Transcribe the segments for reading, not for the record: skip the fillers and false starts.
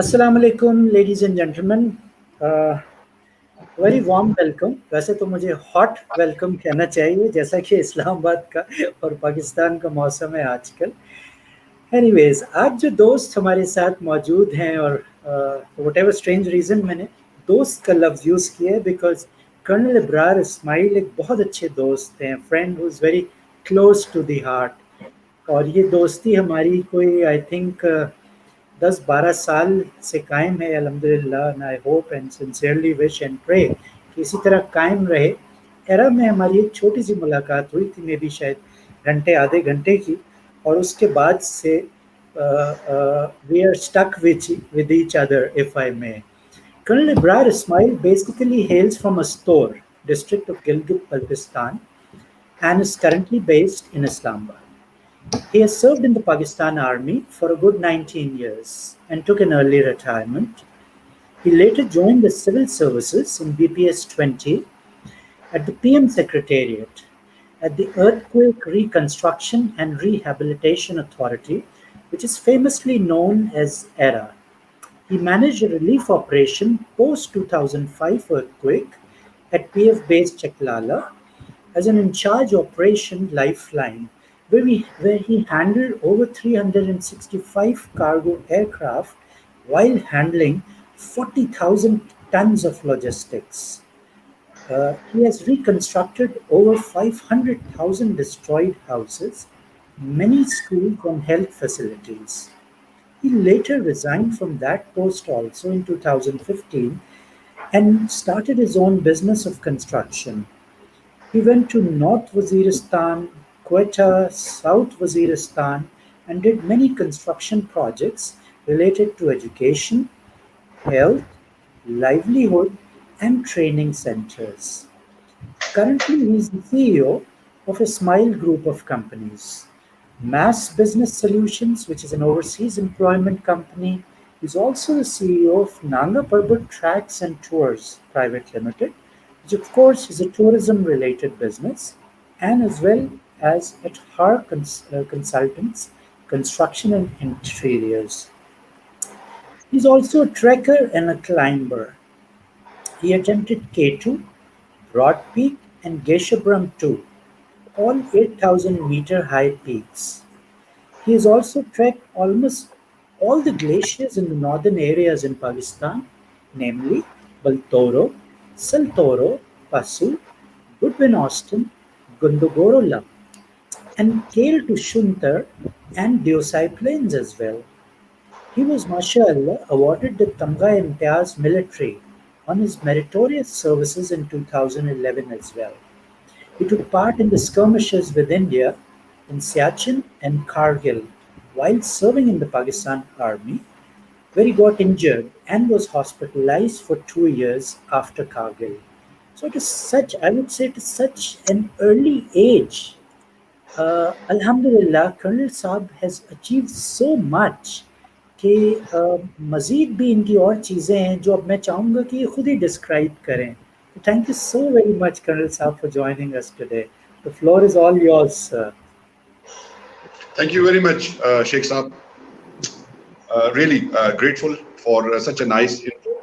Assalamu alaikum, ladies and gentlemen. Uh, very warm welcome. वैसे तो मुझे हॉट वेलकम कहना चाहिए, जैसा कि इस्लामाबाद का और पाकिस्तान का मौसम है आजकल। एनीवेज, आज जो दोस्त हमारे साथ मौजूद हैं और वट एवर स्ट्रेंज रीज़न मैंने दोस्त का लफ्ज़ यूज़ किया है बिकॉज कर्नल इब्रार इस्माइल एक बहुत अच्छे दोस्त हैं, friend who is very close to the heart. और ये दोस्ती हमारी कोई आई थिंक 10-12 साल से कायम है अल्हम्दुलिल्लाह, and I hope and sincerely wish and pray कि इसी तरह कायम रहे। एरा में हमारी एक छोटी सी मुलाकात हुई थी, मे बी शायद घंटे आधे घंटे की, और उसके बाद से we are stuck with each other, if I may. Colonel Abrar Ismail basically hails from a store, district of Gilgit-Baltistan, and is currently based in Islamabad. He has served in the Pakistan Army for a good 19 years and took an early retirement. He later joined the civil services in BPS 20 at the PM Secretariat at the Earthquake Reconstruction and Rehabilitation Authority, which is famously known as ERA. He managed a relief operation post 2005 earthquake at PF Base Chaklala as an in-charge operation Lifeline, where he handled over 365 cargo aircraft while handling 40,000 tons of logistics. He has reconstructed over 500,000 destroyed houses, many schools and health facilities. He later resigned from that post also in 2015 and started his own business of construction. He went to North Waziristan, Quetta, South Waziristan, and did many construction projects related to education, health, livelihood, and training centers. Currently, he is the CEO of a Smile group of companies. Mass Business Solutions, which is an overseas employment company, is also the CEO of Nanga Parbat Tracks and Tours Private Limited, which of course is a tourism related business, and as well as at Har Consultants, Construction and Interiors. He's also a trekker and a climber. He attempted K2, Broad Peak, and Geshabram too, all 8,000-meter high peaks. He has also trekked almost all the glaciers in the northern areas in Pakistan, namely Baltoro, Saltoro, Pasu, Goodwin Austin, Gundogoro Lam, and Kale to Shuntar and Deosai Plains as well. He was, mashallah, awarded the Tamga Imtiaz military on his meritorious services in 2011 as well. He took part in the skirmishes with India in Siachen and Kargil while serving in the Pakistan Army, where he got injured and was hospitalized for 2 years after Kargil. So it is such, I would say, it is such an early age. Alhamdulillah, Colonel Saab has achieved so much कि मज़ीद भी इनकी और चीज़ें हैं जो अब मैं चाहूँगा कि ये खुद ही डिस्क्राइब करें। तो thank you so very much colonel साहब for joining us today. The floor is all yours sir. Thank you very much, Sheikh Saab. Really grateful for such a nice intro,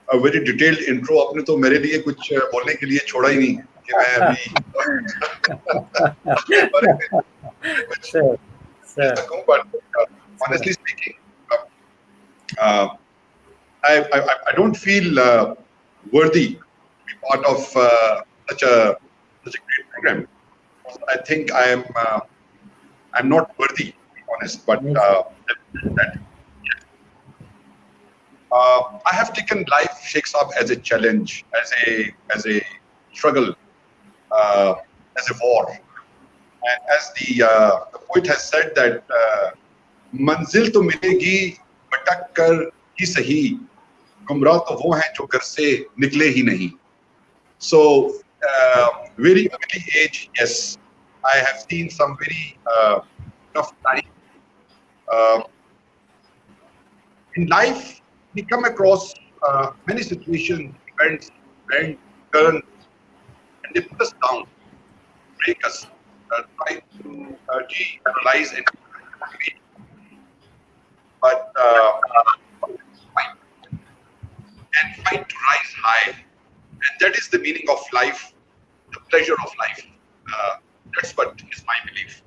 a very detailed intro. आपने तो मेरे लिए कुछ बोलने के लिए छोड़ा ही नहीं कि मैं अभी सकूं, but honestly speaking, I don't feel worthy to be part of such a great program. I think I'm not worthy, to be honest, but I have taken life, Sheikh Saab, as a challenge, as a struggle, as a war. And as the poet has said that मंजिल तो मिलेगी भटक कर ही सही, गुमराह तो वो हैं जो घर से निकले ही नहीं. So very early age, yes, I have seen some very tough time. In life, we come across many situations, events, and turns, and they put us down, break us, try to de-analyze and but and fight to rise high. And that is the meaning of life, the pleasure of life. That's what is my belief.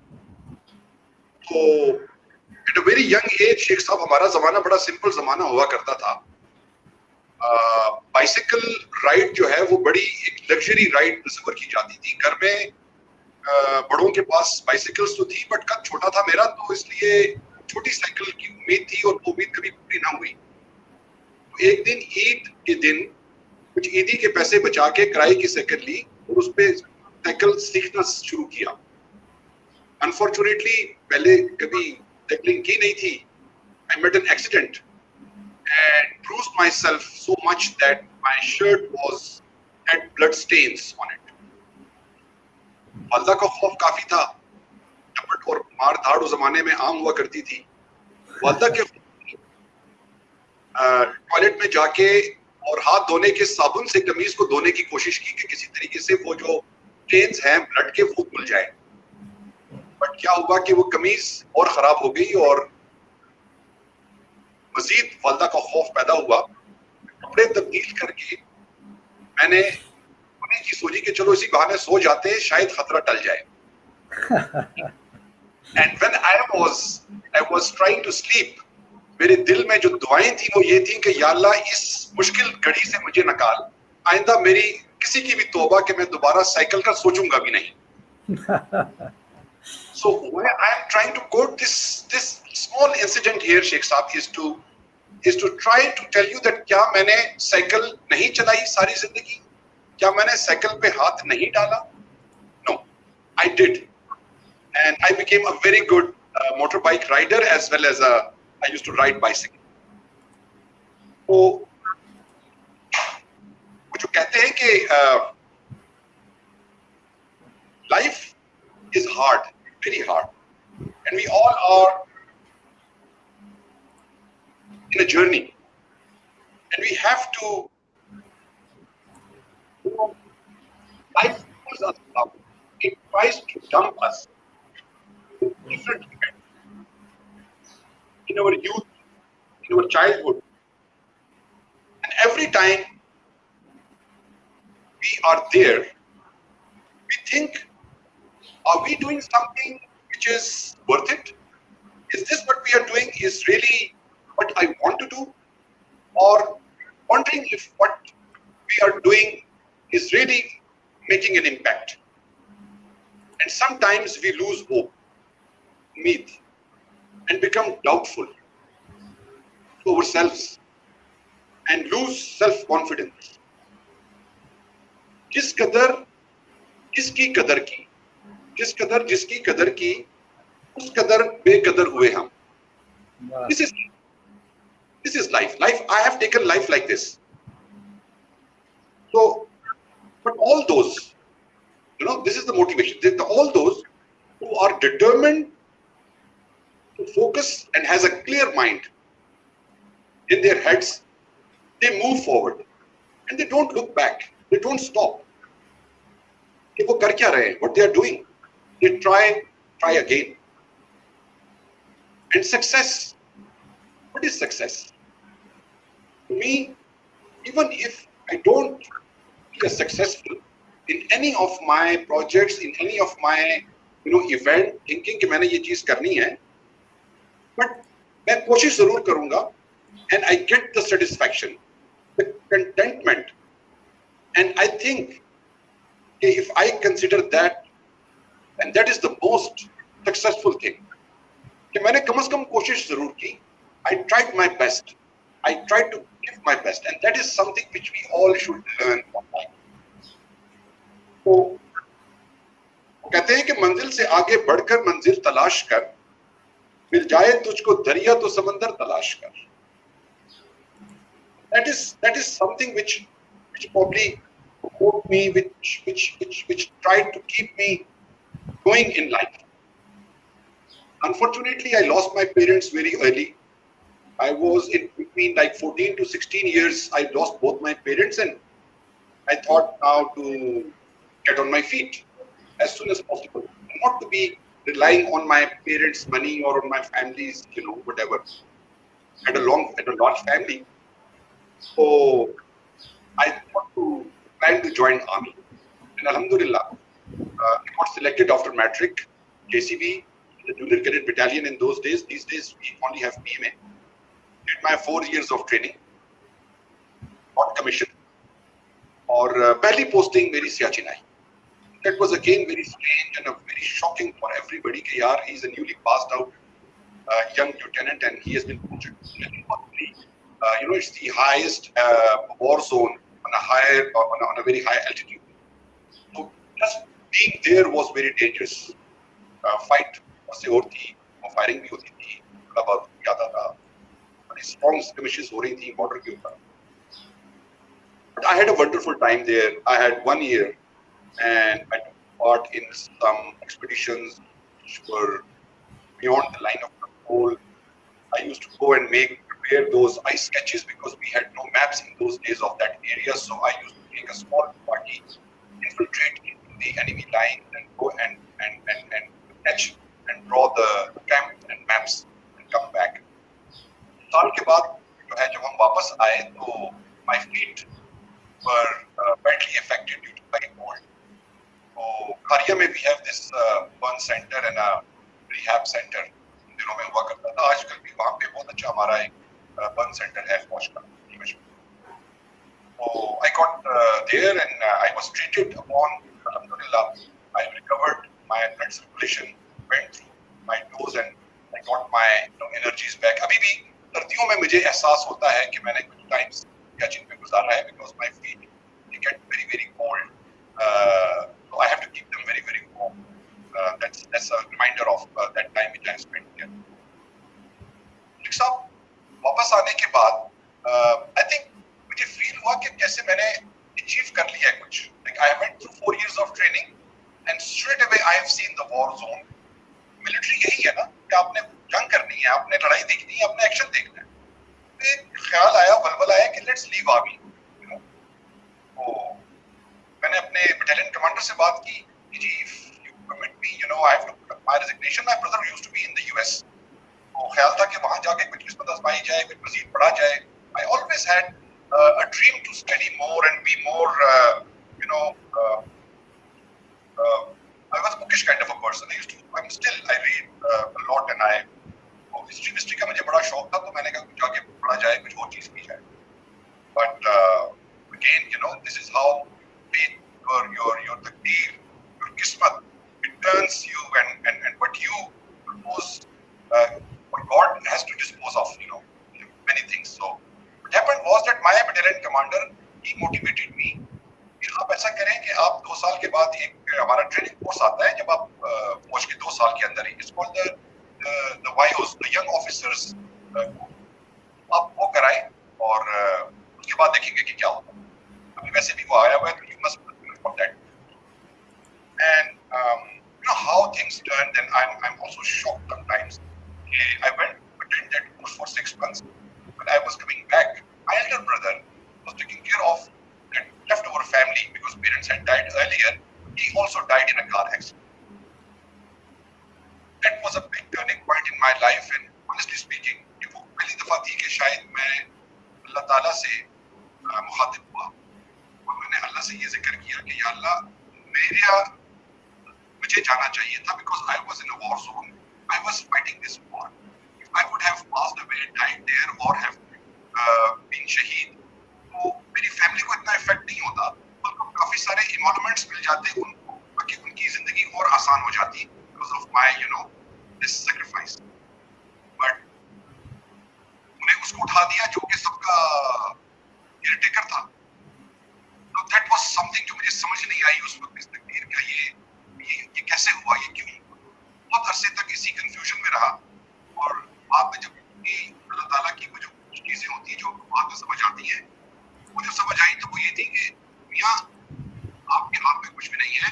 So, at a very young age, Sheikh साहब हमारा जमाना बड़ा simple जमाना हुआ करता था. Bicycle ride जो है वो बड़ी एक लग्जरी राइड तस्वर की जाती थी. घर में बड़ों के पास बाइसिकल्स तो थी, बट कद छोटा था मेरा, तो इसलिए छोटी साइकिल की उम्मीद थी और वो उम्मीद कभी पूरी ना हुई. तो एक दिन ईद के दिन कुछ ईदी के पैसे बचा के किराए की साइकिल ली और उस पे साइकिल सीखना शुरू किया. अनफॉर्चुनेटली पहले कभी साइकिलिंग की नहीं थी. I met an accident and bruised myself so much that my shirt had blood stains on it. वालदा का खौफ काफी था. झपट और मार धाड़ उस जमाने में आम हुआ करती थी. वालदा के टॉयलेट में जाके और हाथ धोने के साबुन से कमीज को धोने की कोशिश की कि किसी तरीके से वो जो स्टेन्स हैं ब्लड के वो धुल जाए. बट क्या हुआ कि वो कमीज और खराब हो गई और मजीद वालदा का खौफ पैदा हुआ. कपड़े तब्दील करके मैंने उन्हें की सोची कि चलो इसी बहाने सो जाते हैं, शायद खतरा टल जाए. And when I was trying to sleep, मेरे दिल में जो दुआएं थी वो ये थी कि या अल्लाह इस मुश्किल घड़ी से मुझे निकाल. आइंदा मेरी किसी की भी तौबा कि मैं दोबारा साइकिल का सोचूंगा भी नहीं. So when I am trying to quote this small incident here, Sheikh Saab, is to try to tell you that क्या मैंने साइकिल नहीं चलाई सारी जिंदगी? क्या मैंने साइकिल पे हाथ नहीं डाला? No, I did, and I became a very good motorbike rider as well as I used to ride bicycle. तो वो जो कहते हैं कि life is hard. Very hard, and we all are in a journey, and we have to, life pulls us up. It tries to dump us in different events in our youth, in our childhood, and every time we are there, we think, are we doing something which is worth it? Is this what we are doing is really what I want to do? Or wondering if what we are doing is really making an impact. And sometimes we lose hope, umeed, and become doubtful to ourselves and lose self-confidence. किस कदर किसकी कदर की, जिस कदर जिसकी कदर की, उस कदर बेकदर हुए हम. This is life. I have taken life like this. So, but all those, this is the motivation. All those who are determined to focus and has a clear mind in their heads, they move forward and they don't look back. They don't stop. कि वो कर क्या रहे हैं? What they are doing? They try again. And success, what is success? To me, even if I don't be successful in any of my projects, in any of my event, thinking कि मैंने ये चीज करनी है, but मैं कोशिश जरूर करूंगा, and I get the satisfaction, the contentment, and I think if I consider that, and that is the most successful thing. कि मैंने कम से कम कोशिश जरूर की. I tried my best. I tried to give my best, and that is something which we all should learn from life. तो कहते हैं कि मंजिल से आगे बढ़कर मंजिल तलाश कर, मिल जाए तुझको दरिया तो समंदर तलाश कर. That is something which probably support me, which tried to keep me going in life. Unfortunately, I lost my parents very early. I was in between like 14 to 16 years. I lost both my parents, and I thought now to get on my feet as soon as possible, and not to be relying on my parents' money or on my family's, whatever. I had a large family. So I thought to plan to join army, and Alhamdulillah, I got selected after matric, JCB, the Junior Cadet Battalion in those days. These days we only have PMA. Did my 4 years of training, got commissioned, और पहली posting मेरी सियाचिन आई. That was again very strange and very shocking for everybody. कि यार, he's a newly passed out young lieutenant and he has been posted. It's the highest war zone on a higher on a very high altitude. So just being there was very dangerous. Fight से और थी, और firing भी होती थी, थोड़ा बहुत ज्यादा था, बड़ी strong skirmishes हो रही थी border के ऊपर. But I had a wonderful time there. I had 1 year, and I took part in some expeditions which were beyond the line of control. I used to go and prepare those ice sketches because we had no maps in those days of that area. So I used to take a small party, infiltrate into the enemy line, and go and sketch and draw the camp and maps and come back. साल के बाद जो है जब हम वापस आए तो my feet were badly affected due to very cold. So Kharia में we have this burn center and a rehab center. दिनों में हुआ करता था. आजकल भी वहाँ पे बहुत अच्छा हमारा एक burn center है फौज का. So I got there and I was treated upon. Alhamdulillah, I recovered my blood circulation, went through my dose and I got my energies back. अभी भी सर्दियों में मुझे एहसास होता है कि मैंने कुछ टाइम्स सियाचिन पे गुजारा है because my feet they get very very cold. So I have to keep them very very warm. That's a reminder of that time which I spent here. Sheikh साहब वापस आने के बाद I think मुझे फील हुआ कि जैसे मैंने अचीव कर लिया है कुछ. Like I went through 4 years of training and straight away I have seen the war zone. Military यही है ना कि आपने जंग करनी है, आपने लड़ाई देखनी है, आपने एक्शन देखना है. एक ख्याल आया, बलबल आया कि लेट्स लीव आर्मी. तो मैंने अपने बटालियन कमांडर से बात की कि जी you permit me, I have to put up my resignation. My brother used to be in the US. तो ख्याल था कि वहां जाके कुछ किस्मत आजमाई जाए, कुछ मजीद पढ़ा जाए. I always had a dream to study more and be more, I was a bookish kind of a person. I read a lot and history का मुझे बड़ा शौक था, तो मैंने कहा कुछ जाके पढ़ा जाए, कुछ और चीज की जाए. But again, this is how fate, your taqdeer, your kismat, it turns you and what you propose, what God has to dispose of, many things. So what happened was that my battalion commander, he motivated me कि आप ऐसा करें कि आप 2 साल के बाद एक हमारा ट्रेनिंग कोर्स आता है जब आप फौज के 2 साल के अंदर ही, it's called the YOs, the young officers, आप वो कराएं और उसके बाद देखेंगे कि क्या होता है. अभी वैसे भी वो आया हुआ है तो you must prepare for that. And how things turned, and I'm also shocked sometimes. I went to attend that course for 6 months. When I was coming back, my elder brother was taking care of that leftover family because parents had died earlier. He also died in a car accident. That was a big turning point in my life, and honestly speaking, ये वो पहली दफा थी कि शायद मैं अल्लाह ताला से मुखातिब हुआ और मैंने अल्लाह से ये जिक्र किया कि या अल्लाह मुझे जाना चाहिए था because I was in a war zone. I was fighting this war. If I would have passed away, died there, or have been शहीद, तो मेरी फैमिली को इतना इफेक्ट नहीं होता. उनको काफी सारे इमोलमेंट्स मिल जाते उनको, ताकि उनकी जिंदगी और आसान हो जाती because of my, this sacrifice. But उन्हें उसको उठा दिया जो कि सबका केयरटेकर था. So that was something जो मुझे समझ नहीं आई उस वक्त. इस तकदीर का ये कैसे हुआ, ये क्यों हुआ. बहुत अरसे तक इसी कंफ्यूजन में रहा और बाद में जब अल्लाह ताला की वो जो कुछ चीजें होती हैं जो बाद में समझ आती हैं, वो जो समझ आई तो वो ये थी कि दुनिया आपके हाथ में कुछ भी नहीं है,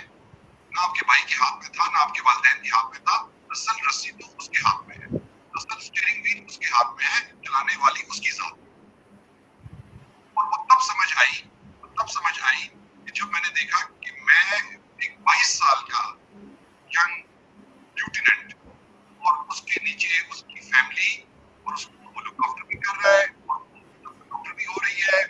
ना आपके भाई के हाथ में था, ना आपके वालिदैन के हाथ में था. असल रस्सी तो उसके हाथ में है, असल स्टीयरिंग व्हील उसके हाथ में है, चलाने वाली उसकी जात. और वो तब समझ आई कि जब मैंने देखा कि मैं एक 22 साल का यंग ल्यूटेनेंट और उसके नीचे उसकी फैमिली और उसको वो लुक आफ्टर भी कर रहा है और डॉक्टर भी हो रही है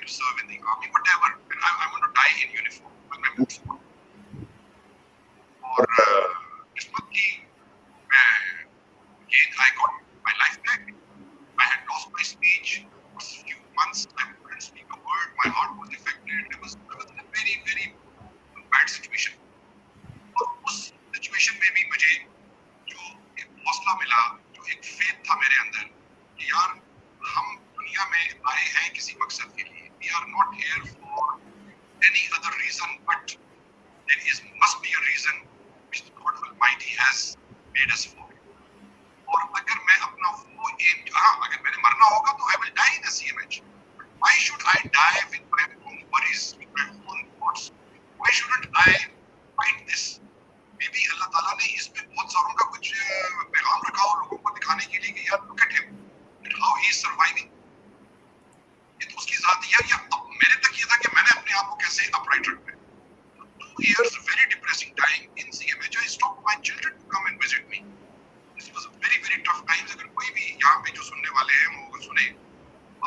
to serve in the army, whatever. And I want to die in uniform with my boots on. और किस्मत की again I got my life back. I had lost my speech for a few months. I couldn't speak a word. My heart was affected. I was in a very, very bad situation. और उस situation में भी मुझे जो एक हौसला मिला, जो एक फेथ था मेरे अंदर कि यार हम दुनिया में आए हैं किसी मकसद के लिए. We are not here for any other reason, but there must be a reason which the God Almighty has made us for. और अगर मैं अपना वो एम, अगर मैंने मरना होगा तो I will die in a CMH. Why should I die with my own worries, with my own thoughts? Why shouldn't I fight this? Maybe अल्लाह ताला ने इसमें बहुत सारों का कुछ पैगाम रखा हो लोगों को दिखाने के लिए कि यार look at him, at how he is surviving. ये तो उसकी ज़ात है या मेरे तक ये था कि मैंने अपने आप को कैसे upright रखना है. 2 years very depressing time in CMH. I stopped my children to come and visit me. This was a very very tough times. अगर कोई भी यहाँ पे जो सुनने वाले हैं वो अगर सुने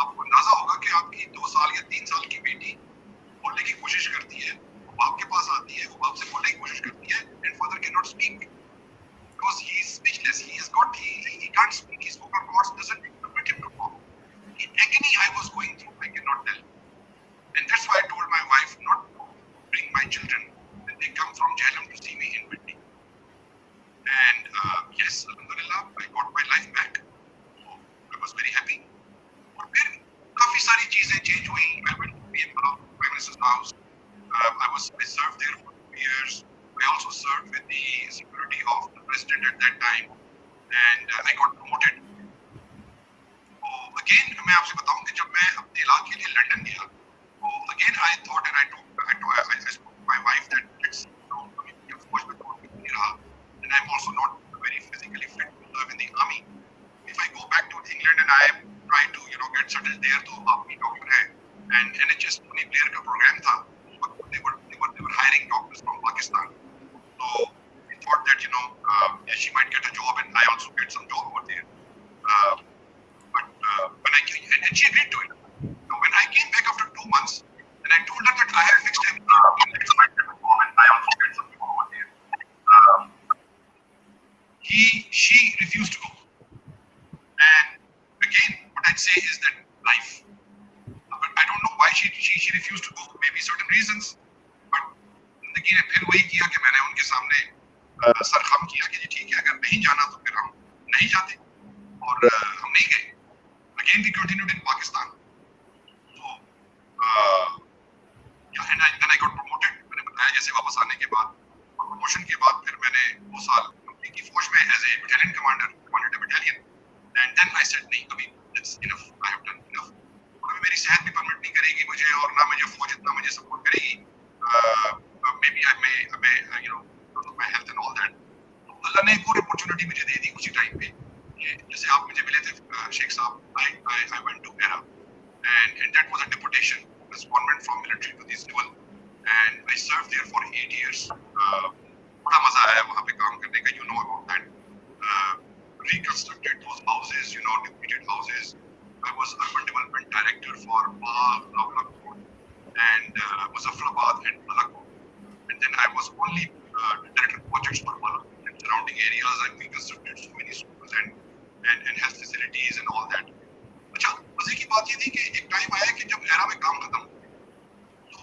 आपको अंदाजा होगा कि आपकी 2 साल या 3 साल की बेटी बोलने की कोशिश करती है, वो बाप के पास आती है, वो बाप से बोलने की कोशिश करती है, and father cannot speak because he is speechless. He can't speak. His vocal cords doesn't permit him to talk. The agony I was going through, I cannot tell. And that's why I told my wife not to bring my children when they come from Jhelum to see me in Pitti. And yes, alhamdulillah, I got my life back. So I was very happy. और फिर काफी सारी चीजें change हुई. I went to Prime Minister's house. I served there for 2 years. I also served with the security of the president at that time, and I got promoted. So again, मैं आपसे बताऊं कि जब मैं अपने इलाज के लिए लंदन गया, तो again I thought and I spoke to my wife that let's of course मैं तो नहीं रहा, and I'm also not very physically fit to serve in the army. If I go back to England and I try to get settled there, तो आपकी doctor है and NHS Tony Blair का programme था. They were hiring doctors from Pakistan. So we thought that she might get a job and I also get some job over there. But when I came, and she agreed to it. So when I came back after 2 months, and I told her that I have fixed everything, and I get a job and I also get some job over there. She refused to go. And again, what I'd say is that life. But I don't know why she refused to go. Maybe certain reasons. But जिंदगी ने फिर वही किया कि मैंने उनके सामने sir खम किया कि जी ठीक है, अगर नहीं जाना तो फिर हम नहीं जाते. और हम नहीं गए. Again we continued in Pakistan. So and then I got promoted. मैंने बताया जैसे वापस आने के बाद, प्रमोशन के बाद फिर मैंने 2 साल की फौज में as a battalion commander commanded a battalion. And then I said नहीं, अभी it's enough. I have done enough. अभी मेरी सेहत भी परमिट नहीं करेगी मुझे, और ना मुझे फौज इतना मुझे सपोर्ट करेगी. Maybe I may because of my health and all that. तो अल्लाह ने एक और अपॉर्चुनिटी मुझे दे दी उसी टाइम पे. जैसे आप मुझे मिले थे शेख साहब, I went to Era, and that was a deputation, a secondment from military to the civil, and I served there for 8 years. बड़ा मजा आया वहाँ पे काम करने का. You know about that. Reconstructed those houses, depleted houses. I was urban development director for Balagpur and Muzaffarabad and Balagpur. And then I was only director of projects for Balagpur and surrounding areas. I reconstructed so many schools and health facilities and all that. अच्छा, मजे की बात ये थी कि एक time आया कि जब एरा में काम खत्म हो गया, तो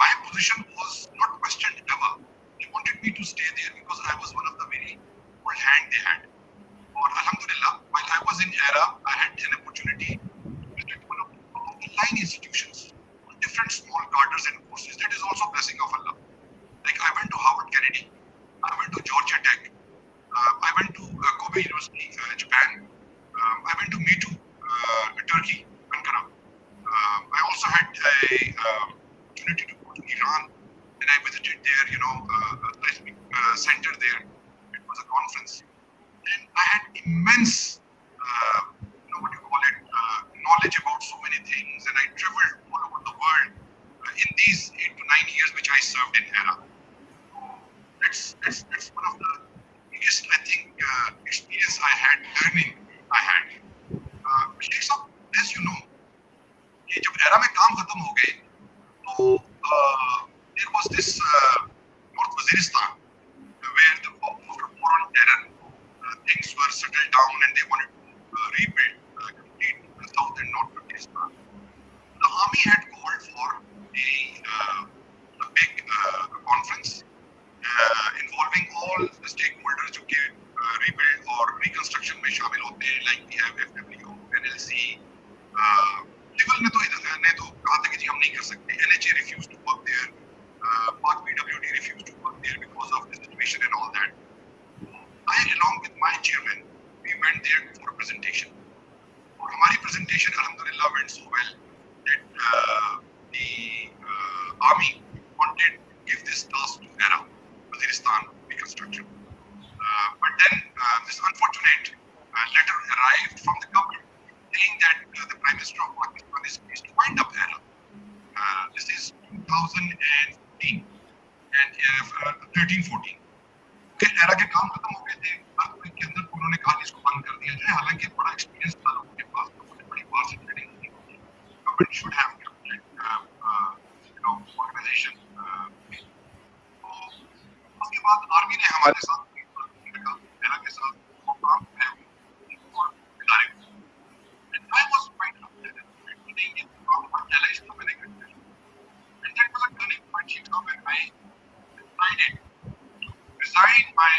my position was not questioned ever. They wanted me to stay there because I was one of the very old hand they had. Or alhamdulillah, while I was in Era, I had an opportunity to visit one of the line institutions, different small cadres and courses. That is also a blessing of Allah. Like I went to Harvard Kennedy, I went to Georgia Tech, I went to Kobe University, Japan, I went to Mitu, Turkey, Ankara. I also had a opportunity to go to Iran, and I visited their, seismic center there. It was a conference. And I had immense, knowledge about so many things, and I traveled all over the world in these 8 to 9 years which I served in Era. That's one of the biggest, I think, experience I had, learning I had. Sheikh Saab, as you know, कि जब era में काम खत्म हो गए तो there was this North Waziristan where after war on terror things were settled down and they wanted to rebuild complete South and North Waziristan. The army had called for a big conference involving all the stakeholders जो कि rebuild और reconstruction में शामिल होते हैं, like we have FWO, NLC, civil ने तो कहा था कि जी हम नहीं कर सकते, NHA refused to work there, Pak PWD refused to work there because of the situation and all that. I, along with my chairman, we went there for a presentation. और हमारी presentation alhamdulillah went so well that the army wanted to give this task to Arab Waziristan reconstruction. But then this unfortunate letter arrived from the government saying that the Prime Minister of Pakistan is pleased to wind up Arab. This is 2014 and 13-14. Era के काम खत्म हो गए थे, earthquake के अंदर उन्होंने कहा कि इसको बंद कर दिया जाए, हालांकि बड़ा एक्सपीरियंस था लोगों के पास, तो बड़ी बार से ट्रेनिंग होती है, गवर्नमेंट शुड हैव ऑर्गेनाइजेशन। तो उसके बाद आर्मी ने हमारे साथ एरा के साथ वो काम है और इदारे को, and I was quite upset कि नहीं ये काम बहुत चैलेंज था मैंने करना है, and that was a turning point she top and I decided resign my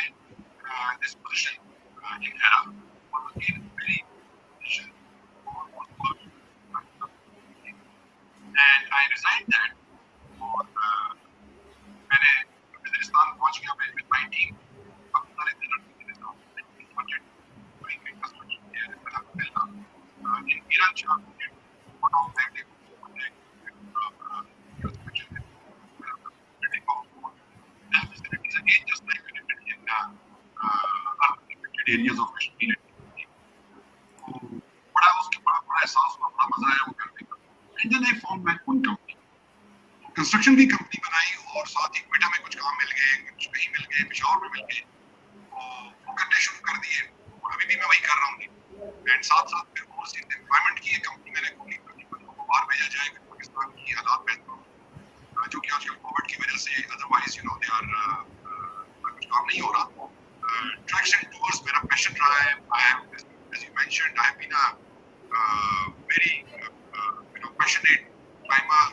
this position in ERA was again very position and I resigned that और मैंने वज़ीरिस्तान पहुंच गया with my team पाकिस्तान के साथ started doing reconstruction there alhamdulillah in Iran one of the facilities again just like we did in areas of Kashmir. तो बड़ा उसके बड़ा एहसास हुआ, बड़ा मजा आया वो करने का। And then I found my own company. Construction की कंपनी बनाई और साथ ही क्वेटा में कुछ काम मिल गए, कुछ कहीं मिल गए, पेशावर में मिल गए, वो करने शुरू कर दिए और अभी भी मैं वही कर रहा हूँ। एंड साथ साथ फिर ओवरसीज एम्प्लॉयमेंट की एक कंपनी मैंने खोली ताकि बंदों को बाहर भेजा जाए, पाकिस्तान की हालात बेहतर हो, जो कि आजकल कोविड की वजह से अदरवाइज दे आर कुछ काम नहीं हो रहा। ट्रैक्शन टूर्स मेरा पैशन रहा है। I have as you mentioned I have been a very passionate climber,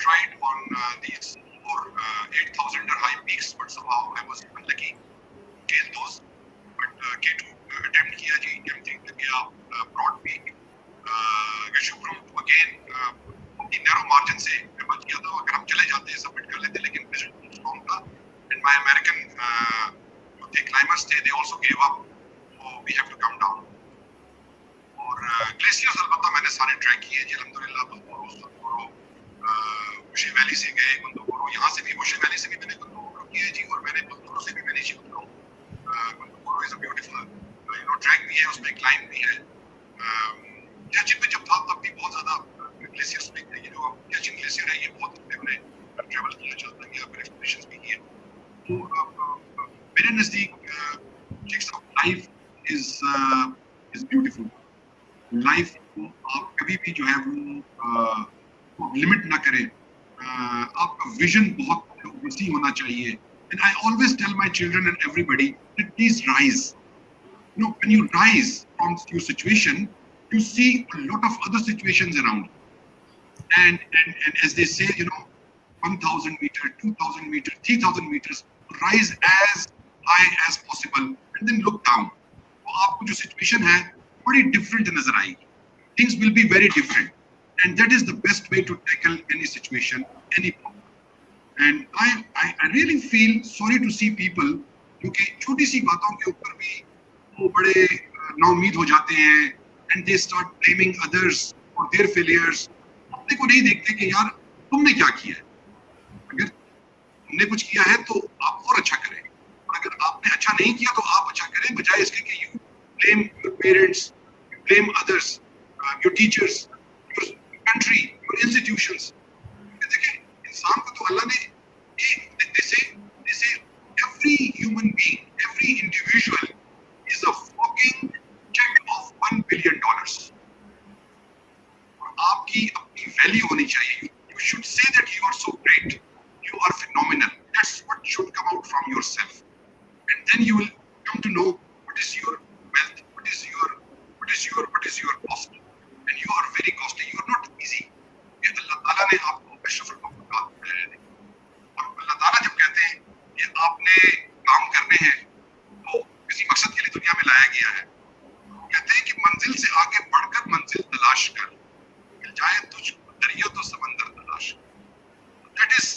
tried on these 8,000 high peaks, but somehow I was unlucky to scale those. But K2 attempt किया जी, M3 तक गया, broad peak, Gashubram again the narrow margin से मैं बच गया था, अगर हम चले जाते सबमिट कर लेते, लेकिन vision strong था, and my American the climbers they also gave up, so we have to come down. और ग्लेशियर्स अलबत्ता मैंने सारे ट्रैक किए जी अल्हम्दुलिल्लाह, बंदोरो उशी वैली से गए, बंदोरो यहाँ से भी उशी वैली से भी मैंने बंदोरो किया जी, और मैंने बंदोरो से भी मैंने नीचे उतरा हूँ। बंदोरो इज अ ब्यूटीफुल ट्रैक भी है, उसमें क्लाइंब भी है। याचिन में जब था तब भी बहुत ज़्यादा ग्लेशियर्स में थे, ये जो याचिन ग्लेशियर है ये बहुत हमने ट्रैवल किया, चलता गया, फिर एक्सप्लोरेशंस भी किए। तो मेरे नज़दीक लाइफ इज ब्यूटीफुल। लाइफ को आप कभी भी जो है वो लिमिट ना करें, आपका विजन बहुत वसी होना चाहिए। And I always tell my children and everybody that please rise. When you rise from your situation, you see a lot of other situations around. And as they say, 1,000 meters, 2,000 meters, 3,000 meters, rise as high as possible and then look down. तो आपको जो situation है बड़ी different नजर आएगी. Things will be very different, and that is the best way to tackle any situation, any problem. And I really feel sorry to see people क्योंकि छोटी सी बातों के ऊपर भी वो बड़े नाउम्मीद हो जाते हैं, and they start blaming others for their failures. अपने को नहीं देखते कि यार तुमने क्या किया है, अगर तुमने कुछ किया है तो आप और अच्छा करें, और अगर आपने अच्छा नहीं किया तो आप अच्छा करें, बजाय इसके कि you blame your parents, you blame others, your teachers, your country, your institutions. देखिए इंसान को तो अल्लाह ने they say every human being, every individual is a fucking check of $1 billion. और आपकी अपनी वैल्यू होनी चाहिए. You should say that you are so great, you are phenomenal. That's what should come out from yourself, and then you will come to know what is your wealth, what is your cost, and you are very costly. You are not easy. ये अल्लाह ताला ने आपको अशरफुल मखलूकात बनाया है. और अल्लाह ताला जब कहते हैं कि आपने काम करने हैं तो किसी मकसद के लिए दुनिया में लाया गया है, कहते हैं कि मंजिल से आगे बढ़कर मंजिल तलाश कर, मिल जाए तुझको दरिया तो समंदर तलाश कर. That is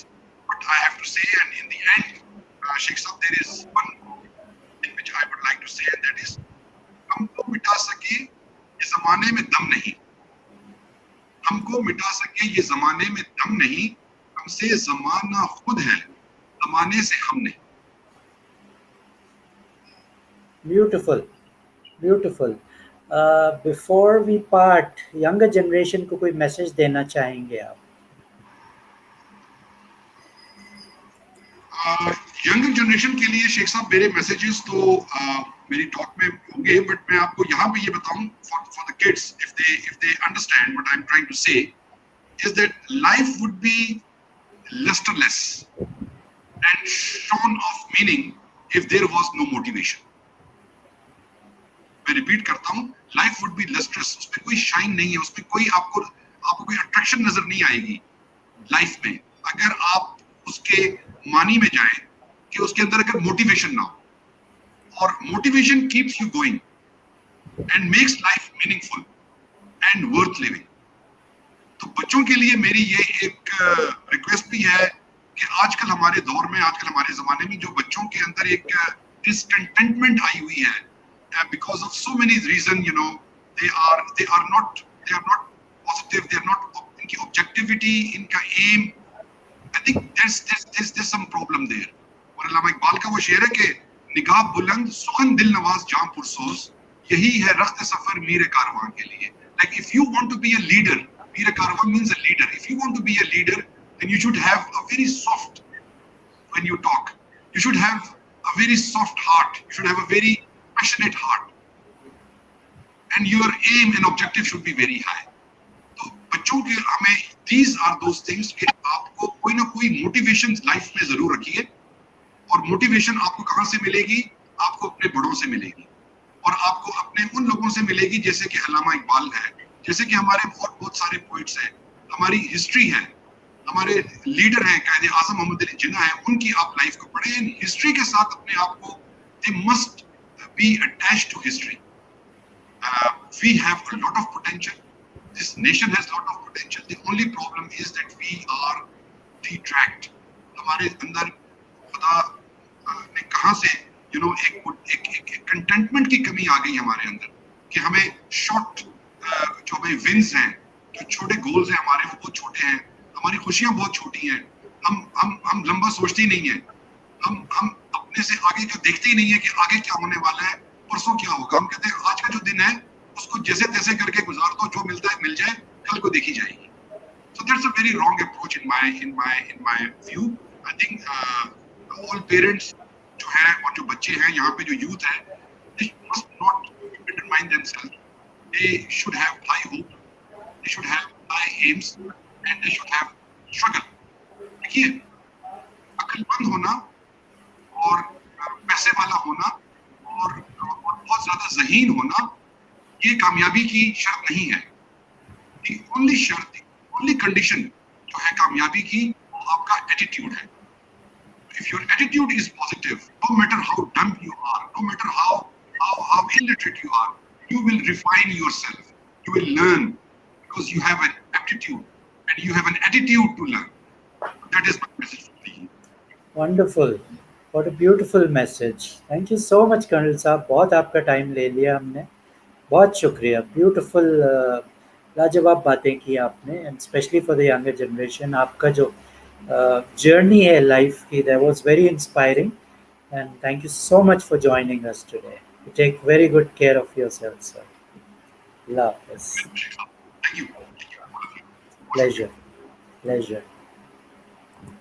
what I have to say, and in the end, Sheikh Sahab, there is one thing which I would like to say, and that is, हमको मिटा सके ये जमाने में दम नहीं, हमको मिटा सके ये जमाने में दम नहीं, हमसे जमाना खुद है, जमाने से हम नहीं. Beautiful, beautiful. Before we part, younger generation को कोई मैसेज देना चाहेंगे आप? यंग जनरेशन के लिए शेख साहब मेरे मैसेजेस तो मेरी टॉक में होंगे, बट मैं आपको यहाँ पे ये बताऊं for the kids, if they understand what I'm trying to say is that life would be lusterless and shorn of meaning if there was no motivation. मैं रिपीट करता हूँ, लाइफ वुड बी लस्ट्रस, उसमें कोई shine नहीं है, उसमें कोई आपको कोई अट्रैक्शन नजर नहीं आएगी लाइफ में, अगर आप उसके मानी में जाएं कि उसके अंदर अगर मोटिवेशन ना हो. और motivation keeps you going and makes life meaningful and worth living. तो बच्चों के लिए मेरी ये एक रिक्वेस्ट भी है कि आजकल हमारे दौर में, आजकल हमारे जमाने में जो बच्चों के अंदर एक डिसकंटेंटमेंट आई हुई है, because of so many reasons, you know, they are not positive, they are not, इनकी objectivity, इनका aim, I think there's some problem there. और अल्लामा इकबाल का वो शेर है कि निगाह बुलंद सुखन दिल नवाज जाम पुरसोज, यही है रख्त सफर मीर कारवां के लिए. Like if you want to be a leader, Mir Karwaan means a leader. If you want to be a leader, then you should have a very soft, when you talk, you should have a very soft heart, you should have a very passionate heart, and your aim and objective should be very high. तो बच्चों के हमें these are those things कि आपको कोई ना कोई motivation life में जरूर रखिए, और मोटिवेशन आपको कहाँ से मिलेगी? आपको अपने बड़ों से मिलेगी, और आपको अपने उन लोगों से मिलेगी जैसे कि अल्लामा इकबाल है, जैसे कि हमारे बहुत सारे पोइट्स हैं, हमारी हिस्ट्री है, हमारे लीडर हैं कायदे आजम मोहम्मद अली जिन्ना है, उनकी आप लाइफ को पढ़ें, हिस्ट्री के साथ अपने आप को, they must be attached to history. We have a lot of potential. This nation has a lot of potential. The only problem is that we are detract. हमारे अंदर खुदा ने कहाँ से एक कंटेंटमेंट की कमी आ गई हमारे अंदर कि हमें शॉर्ट जो हमें विंस हैं, जो छोटे गोल्स हैं हमारे, वो बहुत छोटे हैं, हमारी खुशियाँ बहुत छोटी हैं, हम लंबा सोचते ही नहीं है, हम अपने से आगे का देखते ही नहीं है कि आगे क्या होने वाला है, परसों क्या होगा. हम कहते हैं आज का जो दिन है उसको जैसे तैसे करके गुजार दो, जो मिलता है मिल जाए, कल को देखी जाएगी. So that's a very wrong approach in my view. I think all parents जो है और जो बच्चे हैं यहाँ पे, जो यूथ है, they must not determine themselves. They should have high hope, they should have high aims, and they should have struggle. देखिए, अक्लमंद होना और पैसे वाला होना और बहुत ज्यादा ज़हीन होना, ये कामयाबी की शर्त नहीं है. The only शर्त, only condition जो है कामयाबी की, वो आपका एटीट्यूड है. If your attitude is positive, no matter how dumb you are, no matter how illiterate you are, you will refine yourself. You will learn because you have an aptitude and you have an attitude to learn. That is my message for you. Wonderful. What a beautiful message. Thank you so much, Colonel साहब. बहुत आपका time ले लिया हमने. बहुत शुक्रिया. Beautiful, लाजवाब बातें की आपने, and especially for the younger generation. आपका जो journey है लाइफ की, that was very inspiring, and thank you so much for joining us today. You take very good care of yourself, sir. Allah Hafiz. Thank you. Pleasure.